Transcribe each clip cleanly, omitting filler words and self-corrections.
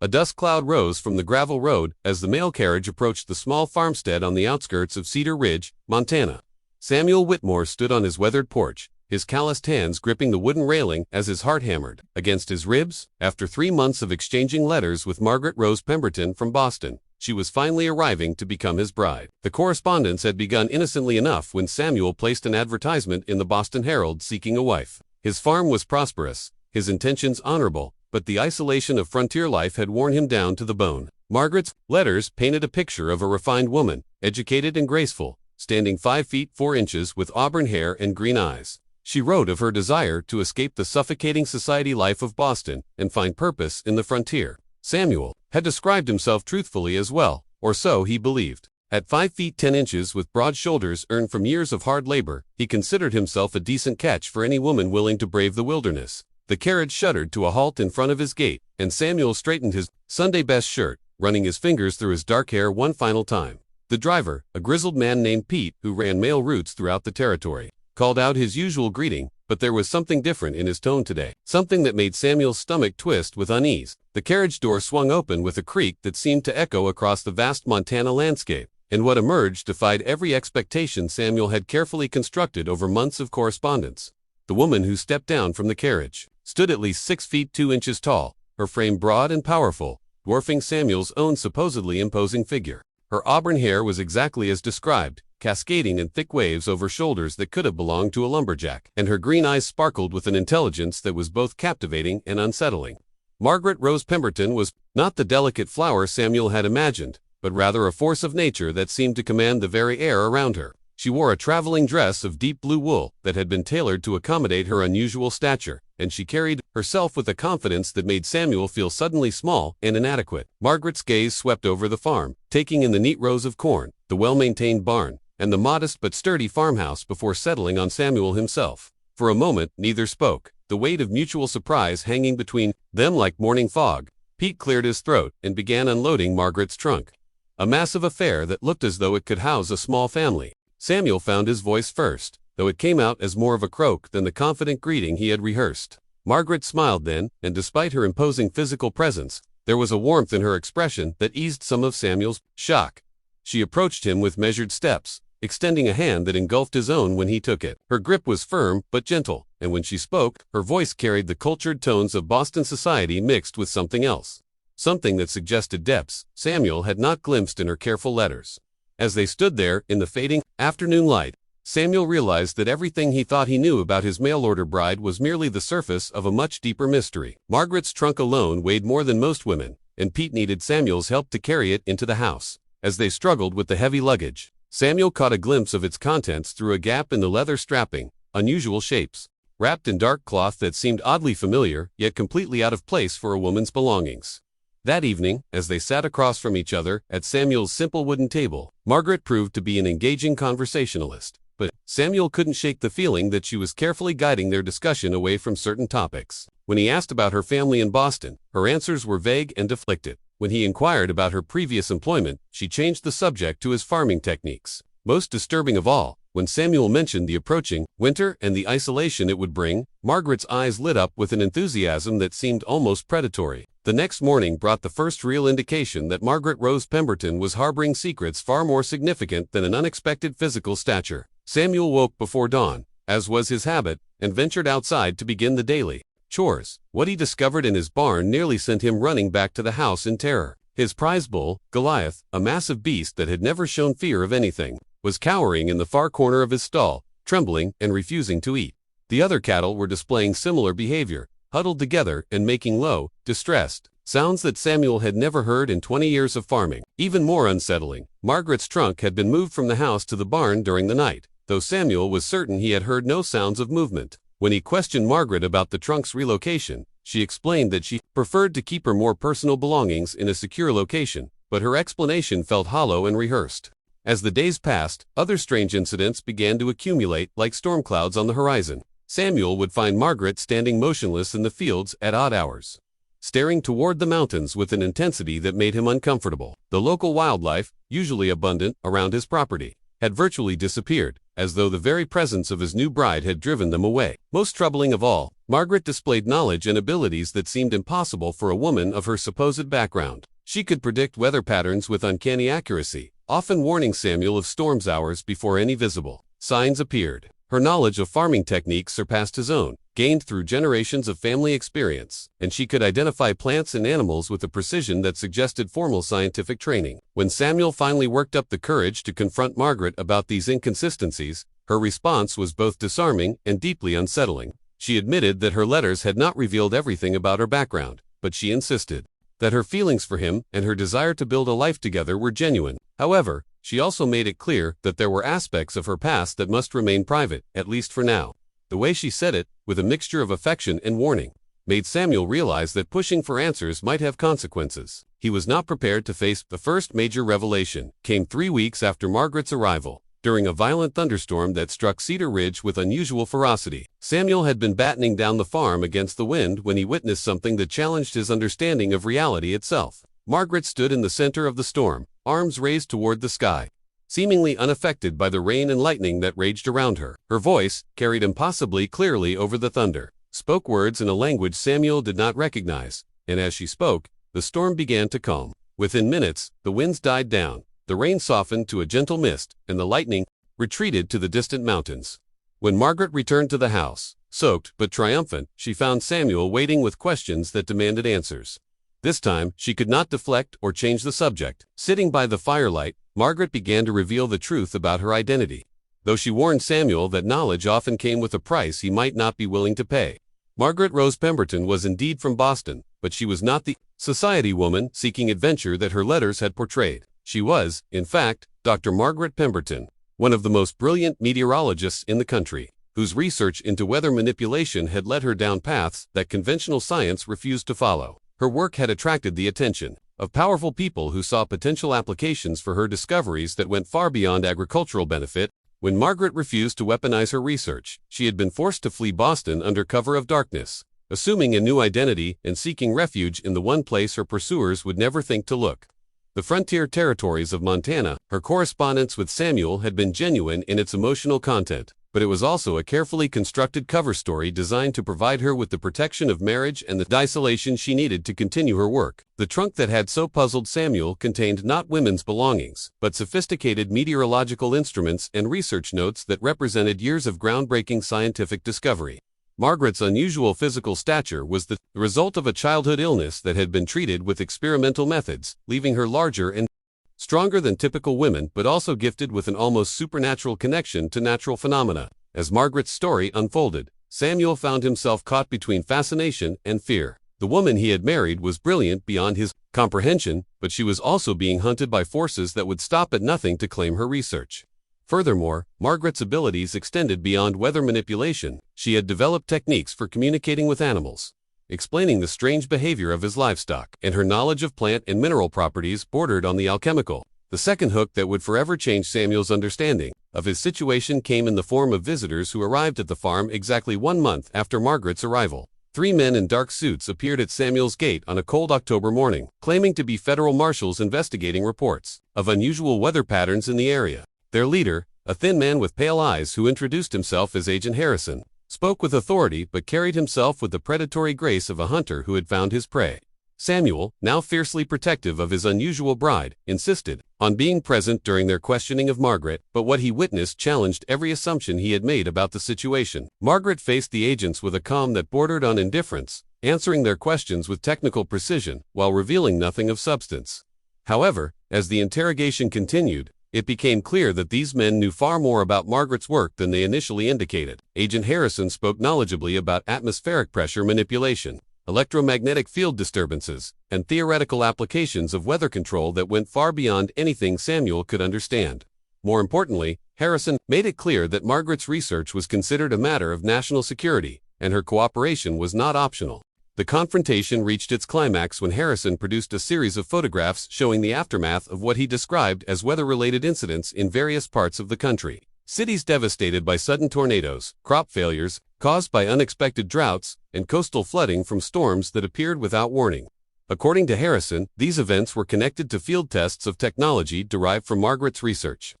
A dust cloud rose from the gravel road as the mail carriage approached the small farmstead on the outskirts of Cedar Ridge, Montana. Samuel Whitmore stood on his weathered porch, his calloused hands gripping the wooden railing as his heart hammered against his ribs. After 3 months of exchanging letters with Margaret Rose Pemberton from Boston, she was finally arriving to become his bride. The correspondence had begun innocently enough when Samuel placed an advertisement in the Boston Herald seeking a wife. His farm was prosperous, his intentions honorable, but the isolation of frontier life had worn him down to the bone. Margaret's letters painted a picture of a refined woman, educated and graceful, standing 5 feet 4 inches with auburn hair and green eyes. She wrote of her desire to escape the suffocating society life of Boston and find purpose in the frontier. Samuel had described himself truthfully as well, or so he believed. At 5 feet 10 inches with broad shoulders earned from years of hard labor, he considered himself a decent catch for any woman willing to brave the wilderness. The carriage shuddered to a halt in front of his gate, and Samuel straightened his Sunday best shirt, running his fingers through his dark hair one final time. The driver, a grizzled man named Pete who ran mail routes throughout the territory, called out his usual greeting, but there was something different in his tone today, something that made Samuel's stomach twist with unease. The carriage door swung open with a creak that seemed to echo across the vast Montana landscape, and what emerged defied every expectation Samuel had carefully constructed over months of correspondence. The woman who stepped down from the carriage stood at least 6 feet 2 inches tall, her frame broad and powerful, dwarfing Samuel's own supposedly imposing figure. Her auburn hair was exactly as described, cascading in thick waves over shoulders that could have belonged to a lumberjack, and her green eyes sparkled with an intelligence that was both captivating and unsettling. Margaret Rose Pemberton was not the delicate flower Samuel had imagined, but rather a force of nature that seemed to command the very air around her. She wore a traveling dress of deep blue wool that had been tailored to accommodate her unusual stature, and she carried herself with a confidence that made Samuel feel suddenly small and inadequate. Margaret's gaze swept over the farm, taking in the neat rows of corn, the well-maintained barn, and the modest but sturdy farmhouse before settling on Samuel himself. For a moment, neither spoke, the weight of mutual surprise hanging between them like morning fog. Pete cleared his throat and began unloading Margaret's trunk, a massive affair that looked as though it could house a small family. Samuel found his voice first, though it came out as more of a croak than the confident greeting he had rehearsed. Margaret smiled then, and despite her imposing physical presence, there was a warmth in her expression that eased some of Samuel's shock. She approached him with measured steps, extending a hand that engulfed his own when he took it. Her grip was firm but gentle, and when she spoke, her voice carried the cultured tones of Boston society mixed with something else, something that suggested depths Samuel had not glimpsed in her careful letters. As they stood there in the fading afternoon light, Samuel realized that everything he thought he knew about his mail-order bride was merely the surface of a much deeper mystery. Margaret's trunk alone weighed more than most women, and Pete needed Samuel's help to carry it into the house. As they struggled with the heavy luggage, Samuel caught a glimpse of its contents through a gap in the leather strapping, unusual shapes, wrapped in dark cloth that seemed oddly familiar, yet completely out of place for a woman's belongings. That evening, as they sat across from each other at Samuel's simple wooden table, Margaret proved to be an engaging conversationalist, but Samuel couldn't shake the feeling that she was carefully guiding their discussion away from certain topics. When he asked about her family in Boston, her answers were vague and deflected. When he inquired about her previous employment, she changed the subject to his farming techniques. Most disturbing of all, when Samuel mentioned the approaching winter and the isolation it would bring, Margaret's eyes lit up with an enthusiasm that seemed almost predatory. The next morning brought the first real indication that Margaret Rose Pemberton was harboring secrets far more significant than an unexpected physical stature. Samuel woke before dawn, as was his habit, and ventured outside to begin the daily chores. What he discovered in his barn nearly sent him running back to the house in terror. His prize bull, Goliath, a massive beast that had never shown fear of anything, was cowering in the far corner of his stall, trembling and refusing to eat. The other cattle were displaying similar behavior, huddled together and making low, distressed sounds that Samuel had never heard in 20 years of farming. Even more unsettling, Margaret's trunk had been moved from the house to the barn during the night, though Samuel was certain he had heard no sounds of movement. When he questioned Margaret about the trunk's relocation, she explained that she preferred to keep her more personal belongings in a secure location, but her explanation felt hollow and rehearsed. As the days passed, other strange incidents began to accumulate like storm clouds on the horizon. Samuel would find Margaret standing motionless in the fields at odd hours, staring toward the mountains with an intensity that made him uncomfortable. The local wildlife, usually abundant around his property, had virtually disappeared, as though the very presence of his new bride had driven them away. Most troubling of all, Margaret displayed knowledge and abilities that seemed impossible for a woman of her supposed background. She could predict weather patterns with uncanny accuracy, often warning Samuel of storms hours before any visible signs appeared. Her knowledge of farming techniques surpassed his own, gained through generations of family experience, and she could identify plants and animals with a precision that suggested formal scientific training. When Samuel finally worked up the courage to confront Margaret about these inconsistencies, her response was both disarming and deeply unsettling. She admitted that her letters had not revealed everything about her background, but she insisted that her feelings for him and her desire to build a life together were genuine. However, she also made it clear that there were aspects of her past that must remain private, at least for now. The way she said it, with a mixture of affection and warning, made Samuel realize that pushing for answers might have consequences. He was not prepared to face the first major revelation. Came 3 weeks after Margaret's arrival, during a violent thunderstorm that struck Cedar Ridge with unusual ferocity. Samuel had been battening down the farm against the wind when he witnessed something that challenged his understanding of reality itself. Margaret stood in the center of the storm, arms raised toward the sky, seemingly unaffected by the rain and lightning that raged around her. Her voice, carried impossibly clearly over the thunder, spoke words in a language Samuel did not recognize, and as she spoke, the storm began to calm. Within minutes, the winds died down, the rain softened to a gentle mist, and the lightning retreated to the distant mountains. When Margaret returned to the house, soaked but triumphant, she found Samuel waiting with questions that demanded answers. This time, she could not deflect or change the subject. Sitting by the firelight, Margaret began to reveal the truth about her identity, though she warned Samuel that knowledge often came with a price he might not be willing to pay. Margaret Rose Pemberton was indeed from Boston, but she was not the society woman seeking adventure that her letters had portrayed. She was, in fact, Dr. Margaret Pemberton, one of the most brilliant meteorologists in the country, whose research into weather manipulation had led her down paths that conventional science refused to follow. Her work had attracted the attention of powerful people who saw potential applications for her discoveries that went far beyond agricultural benefit. When Margaret refused to weaponize her research, she had been forced to flee Boston under cover of darkness, assuming a new identity and seeking refuge in the one place her pursuers would never think to look. The frontier territories of Montana. Her correspondence with Samuel had been genuine in its emotional content, but it was also a carefully constructed cover story designed to provide her with the protection of marriage and the isolation she needed to continue her work. The trunk that had so puzzled Samuel contained not women's belongings, but sophisticated meteorological instruments and research notes that represented years of groundbreaking scientific discovery. Margaret's unusual physical stature was the result of a childhood illness that had been treated with experimental methods, leaving her larger and stronger than typical women, but also gifted with an almost supernatural connection to natural phenomena. As Margaret's story unfolded, Samuel found himself caught between fascination and fear. The woman he had married was brilliant beyond his comprehension, but she was also being hunted by forces that would stop at nothing to claim her research. Furthermore, Margaret's abilities extended beyond weather manipulation. She had developed techniques for communicating with animals, explaining the strange behavior of his livestock, and her knowledge of plant and mineral properties bordered on the alchemical. The second hook that would forever change Samuel's understanding of his situation came in the form of visitors who arrived at the farm exactly 1 month after Margaret's arrival. 3 men in dark suits appeared at Samuel's gate on a cold October morning, claiming to be federal marshals investigating reports of unusual weather patterns in the area. Their leader, a thin man with pale eyes who introduced himself as Agent Harrison, spoke with authority but carried himself with the predatory grace of a hunter who had found his prey. Samuel, now fiercely protective of his unusual bride, insisted on being present during their questioning of Margaret, but what he witnessed challenged every assumption he had made about the situation. Margaret faced the agents with a calm that bordered on indifference, answering their questions with technical precision while revealing nothing of substance. However, as the interrogation continued, it became clear that these men knew far more about Margaret's work than they initially indicated. Agent Harrison spoke knowledgeably about atmospheric pressure manipulation, electromagnetic field disturbances, and theoretical applications of weather control that went far beyond anything Samuel could understand. More importantly, Harrison made it clear that Margaret's research was considered a matter of national security, and her cooperation was not optional. The confrontation reached its climax when Harrison produced a series of photographs showing the aftermath of what he described as weather-related incidents in various parts of the country. Cities devastated by sudden tornadoes, crop failures caused by unexpected droughts, and coastal flooding from storms that appeared without warning. According to Harrison, these events were connected to field tests of technology derived from Margaret's research.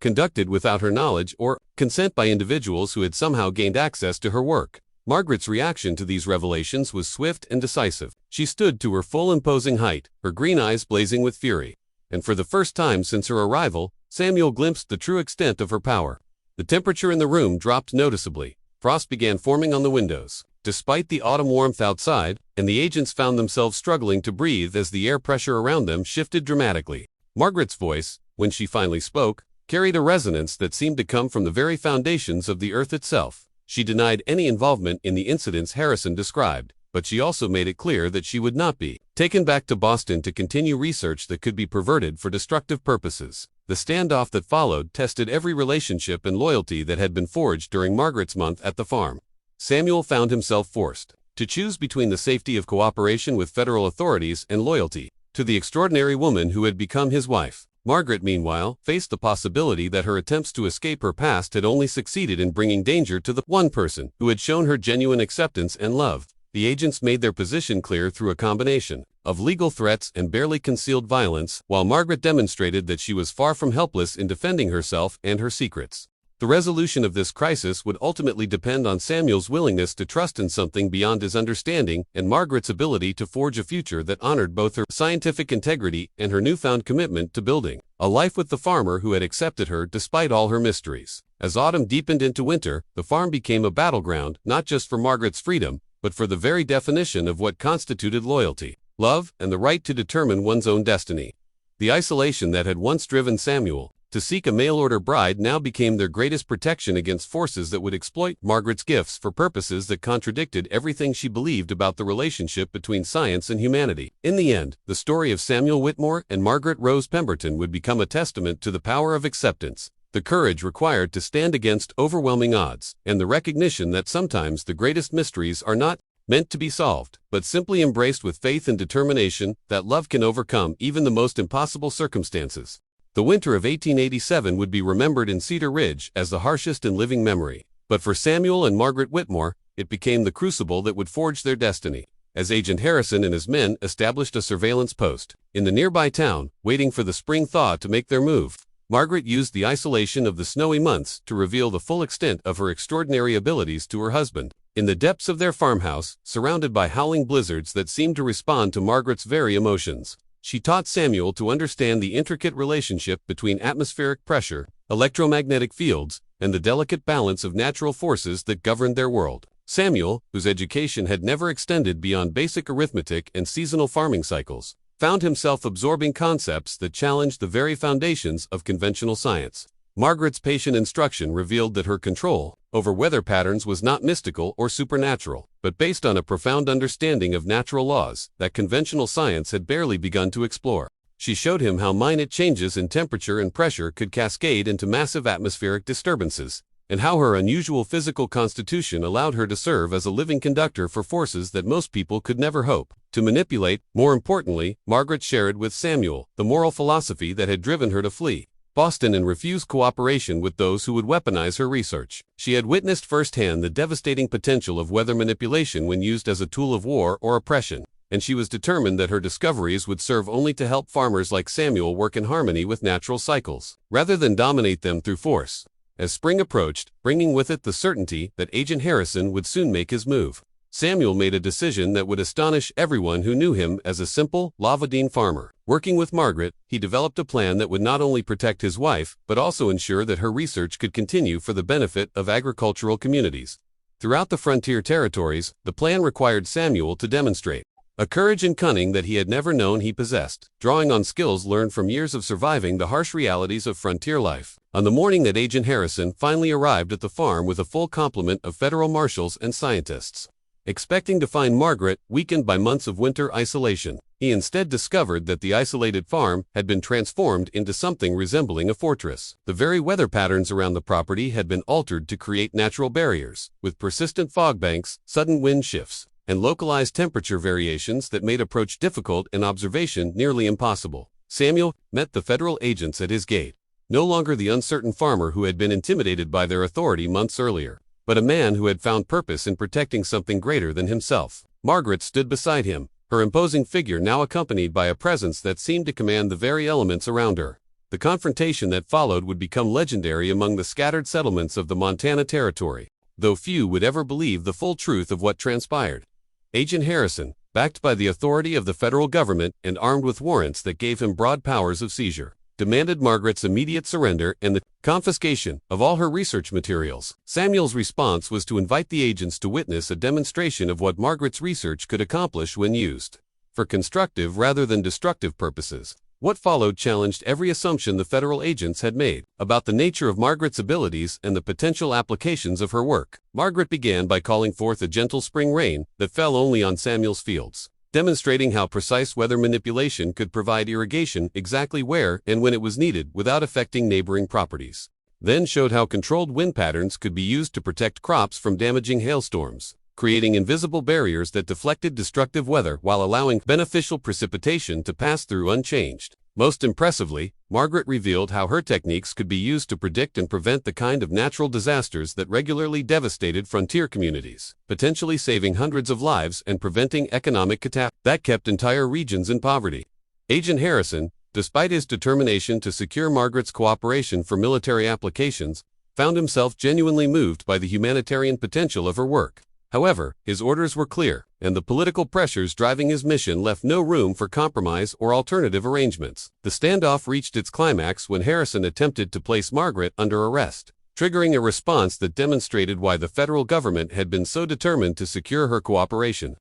conducted without her knowledge or consent by individuals who had somehow gained access to her work. Margaret's reaction to these revelations was swift and decisive. She stood to her full imposing height, her green eyes blazing with fury. And for the first time since her arrival, Samuel glimpsed the true extent of her power. The temperature in the room dropped noticeably. Frost began forming on the windows, despite the autumn warmth outside, and the agents found themselves struggling to breathe as the air pressure around them shifted dramatically. Margaret's voice, when she finally spoke, carried a resonance that seemed to come from the very foundations of the earth itself. She denied any involvement in the incidents Harrison described, but she also made it clear that she would not be taken back to Boston to continue research that could be perverted for destructive purposes. The standoff that followed tested every relationship and loyalty that had been forged during Margaret's month at the farm. Samuel found himself forced to choose between the safety of cooperation with federal authorities and loyalty to the extraordinary woman who had become his wife. Margaret, meanwhile, faced the possibility that her attempts to escape her past had only succeeded in bringing danger to the one person who had shown her genuine acceptance and love. The agents made their position clear through a combination of legal threats and barely concealed violence, while Margaret demonstrated that she was far from helpless in defending herself and her secrets. The resolution of this crisis would ultimately depend on Samuel's willingness to trust in something beyond his understanding and Margaret's ability to forge a future that honored both her scientific integrity and her newfound commitment to building a life with the farmer who had accepted her despite all her mysteries. As autumn deepened into winter, the farm became a battleground not just for Margaret's freedom, but for the very definition of what constituted loyalty, love, and the right to determine one's own destiny. The isolation that had once driven Samuel to seek a mail-order bride now became their greatest protection against forces that would exploit Margaret's gifts for purposes that contradicted everything she believed about the relationship between science and humanity. In the end, the story of Samuel Whitmore and Margaret Rose Pemberton would become a testament to the power of acceptance, the courage required to stand against overwhelming odds, and the recognition that sometimes the greatest mysteries are not meant to be solved, but simply embraced with faith and determination that love can overcome even the most impossible circumstances. The winter of 1887 would be remembered in Cedar Ridge as the harshest in living memory, but for Samuel and Margaret Whitmore, it became the crucible that would forge their destiny. As Agent Harrison and his men established a surveillance post in the nearby town, waiting for the spring thaw to make their move, Margaret used the isolation of the snowy months to reveal the full extent of her extraordinary abilities to her husband. In the depths of their farmhouse, surrounded by howling blizzards that seemed to respond to Margaret's very emotions, she taught Samuel to understand the intricate relationship between atmospheric pressure, electromagnetic fields, and the delicate balance of natural forces that governed their world. Samuel, whose education had never extended beyond basic arithmetic and seasonal farming cycles, found himself absorbing concepts that challenged the very foundations of conventional science. Margaret's patient instruction revealed that her control over weather patterns was not mystical or supernatural, but based on a profound understanding of natural laws that conventional science had barely begun to explore. She showed him how minute changes in temperature and pressure could cascade into massive atmospheric disturbances, and how her unusual physical constitution allowed her to serve as a living conductor for forces that most people could never hope to manipulate. More importantly, Margaret shared with Samuel the moral philosophy that had driven her to flee Boston and refuse cooperation with those who would weaponize her research. She had witnessed firsthand the devastating potential of weather manipulation when used as a tool of war or oppression, and she was determined that her discoveries would serve only to help farmers like Samuel work in harmony with natural cycles, rather than dominate them through force. As spring approached, bringing with it the certainty that Agent Harrison would soon make his move, Samuel made a decision that would astonish everyone who knew him as a simple, Lavadine farmer. Working with Margaret, he developed a plan that would not only protect his wife, but also ensure that her research could continue for the benefit of agricultural communities. Throughout the frontier territories, the plan required Samuel to demonstrate a courage and cunning that he had never known he possessed, drawing on skills learned from years of surviving the harsh realities of frontier life. On the morning that Agent Harrison finally arrived at the farm with a full complement of federal marshals and scientists, expecting to find Margaret weakened by months of winter isolation, he instead discovered that the isolated farm had been transformed into something resembling a fortress. The very weather patterns around the property had been altered to create natural barriers, with persistent fog banks, sudden wind shifts, and localized temperature variations that made approach difficult and observation nearly impossible. Samuel met the federal agents at his gate, no longer the uncertain farmer who had been intimidated by their authority months earlier, but a man who had found purpose in protecting something greater than himself. Margaret stood beside him, her imposing figure now accompanied by a presence that seemed to command the very elements around her. The confrontation that followed would become legendary among the scattered settlements of the Montana Territory, though few would ever believe the full truth of what transpired. Agent Harrison, backed by the authority of the federal government and armed with warrants that gave him broad powers of seizure, demanded Margaret's immediate surrender and the confiscation of all her research materials. Samuel's response was to invite the agents to witness a demonstration of what Margaret's research could accomplish when used for constructive rather than destructive purposes. What followed challenged every assumption the federal agents had made about the nature of Margaret's abilities and the potential applications of her work. Margaret began by calling forth a gentle spring rain that fell only on Samuel's fields, demonstrating how precise weather manipulation could provide irrigation exactly where and when it was needed without affecting neighboring properties. Then showed how controlled wind patterns could be used to protect crops from damaging hailstorms, creating invisible barriers that deflected destructive weather while allowing beneficial precipitation to pass through unchanged. Most impressively, Margaret revealed how her techniques could be used to predict and prevent the kind of natural disasters that regularly devastated frontier communities, potentially saving hundreds of lives and preventing economic catastrophes that kept entire regions in poverty. Agent Harrison, despite his determination to secure Margaret's cooperation for military applications, found himself genuinely moved by the humanitarian potential of her work. However, his orders were clear, and the political pressures driving his mission left no room for compromise or alternative arrangements. The standoff reached its climax when Harrison attempted to place Margaret under arrest, triggering a response that demonstrated why the federal government had been so determined to secure her cooperation.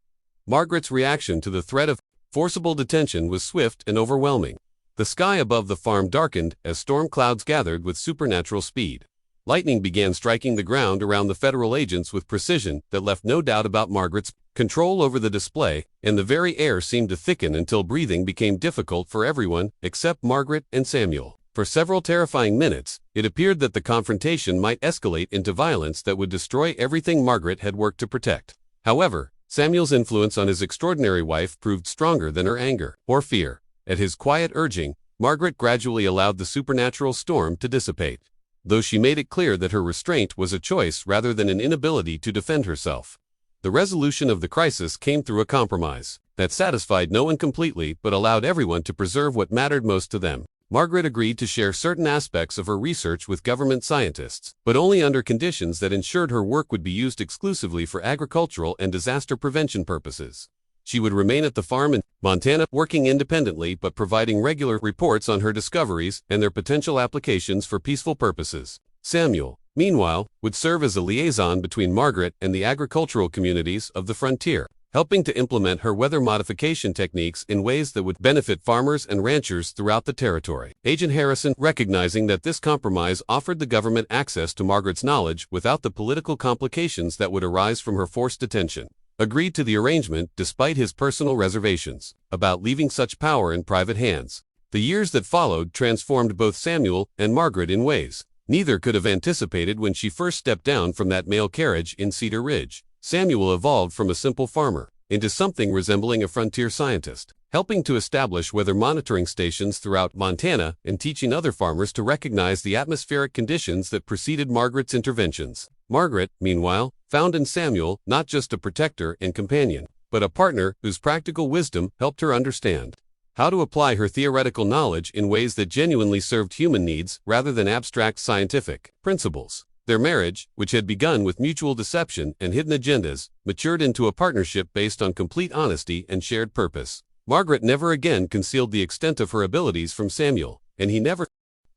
Margaret's reaction to the threat of forcible detention was swift and overwhelming. The sky above the farm darkened as storm clouds gathered with supernatural speed. Lightning began striking the ground around the federal agents with precision that left no doubt about Margaret's control over the display, and the very air seemed to thicken until breathing became difficult for everyone except Margaret and Samuel. For several terrifying minutes, it appeared that the confrontation might escalate into violence that would destroy everything Margaret had worked to protect. However, Samuel's influence on his extraordinary wife proved stronger than her anger or fear. At his quiet urging, Margaret gradually allowed the supernatural storm to dissipate, though she made it clear that her restraint was a choice rather than an inability to defend herself. The resolution of the crisis came through a compromise that satisfied no one completely but allowed everyone to preserve what mattered most to them. Margaret agreed to share certain aspects of her research with government scientists, but only under conditions that ensured her work would be used exclusively for agricultural and disaster prevention purposes. She would remain at the farm in Montana, working independently but providing regular reports on her discoveries and their potential applications for peaceful purposes. Samuel, meanwhile, would serve as a liaison between Margaret and the agricultural communities of the frontier, helping to implement her weather modification techniques in ways that would benefit farmers and ranchers throughout the territory. Agent Harrison, recognizing that this compromise offered the government access to Margaret's knowledge without the political complications that would arise from her forced detention, agreed to the arrangement despite his personal reservations about leaving such power in private hands. The years that followed transformed both Samuel and Margaret in ways neither could have anticipated when she first stepped down from that mail carriage in Cedar Ridge. Samuel evolved from a simple farmer into something resembling a frontier scientist, helping to establish weather monitoring stations throughout Montana and teaching other farmers to recognize the atmospheric conditions that preceded Margaret's interventions. Margaret, meanwhile, found in Samuel not just a protector and companion, but a partner whose practical wisdom helped her understand how to apply her theoretical knowledge in ways that genuinely served human needs rather than abstract scientific principles. Their marriage, which had begun with mutual deception and hidden agendas, matured into a partnership based on complete honesty and shared purpose. Margaret never again concealed the extent of her abilities from Samuel, and he never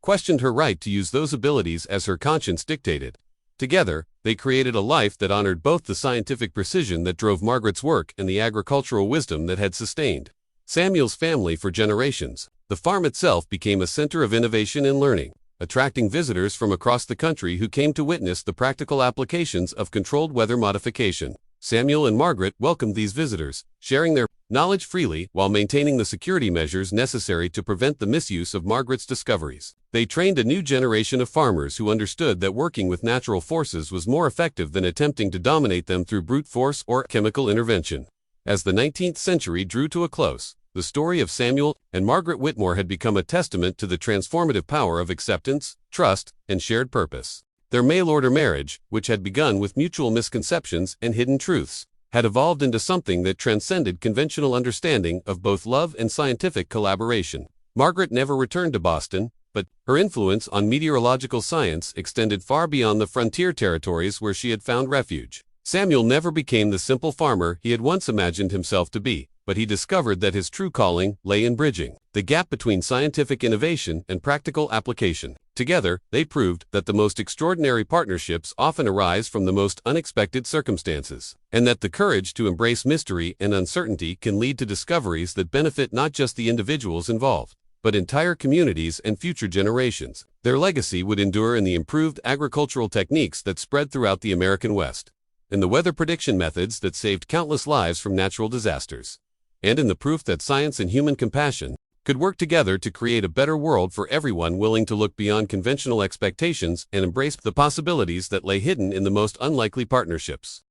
questioned her right to use those abilities as her conscience dictated. Together, they created a life that honored both the scientific precision that drove Margaret's work and the agricultural wisdom that had sustained Samuel's family for generations. The farm itself became a center of innovation and learning, attracting visitors from across the country who came to witness the practical applications of controlled weather modification. Samuel and Margaret welcomed these visitors, sharing their knowledge freely while maintaining the security measures necessary to prevent the misuse of Margaret's discoveries. They trained a new generation of farmers who understood that working with natural forces was more effective than attempting to dominate them through brute force or chemical intervention. As the 19th century drew to a close, the story of Samuel and Margaret Whitmore had become a testament to the transformative power of acceptance, trust, and shared purpose. Their mail-order marriage, which had begun with mutual misconceptions and hidden truths, had evolved into something that transcended conventional understanding of both love and scientific collaboration. Margaret never returned to Boston, but her influence on meteorological science extended far beyond the frontier territories where she had found refuge. Samuel never became the simple farmer he had once imagined himself to be, but he discovered that his true calling lay in bridging the gap between scientific innovation and practical application. Together, they proved that the most extraordinary partnerships often arise from the most unexpected circumstances, and that the courage to embrace mystery and uncertainty can lead to discoveries that benefit not just the individuals involved, but entire communities and future generations. Their legacy would endure in the improved agricultural techniques that spread throughout the American West, in the weather prediction methods that saved countless lives from natural disasters, and in the proof that science and human compassion could work together to create a better world for everyone willing to look beyond conventional expectations and embrace the possibilities that lay hidden in the most unlikely partnerships.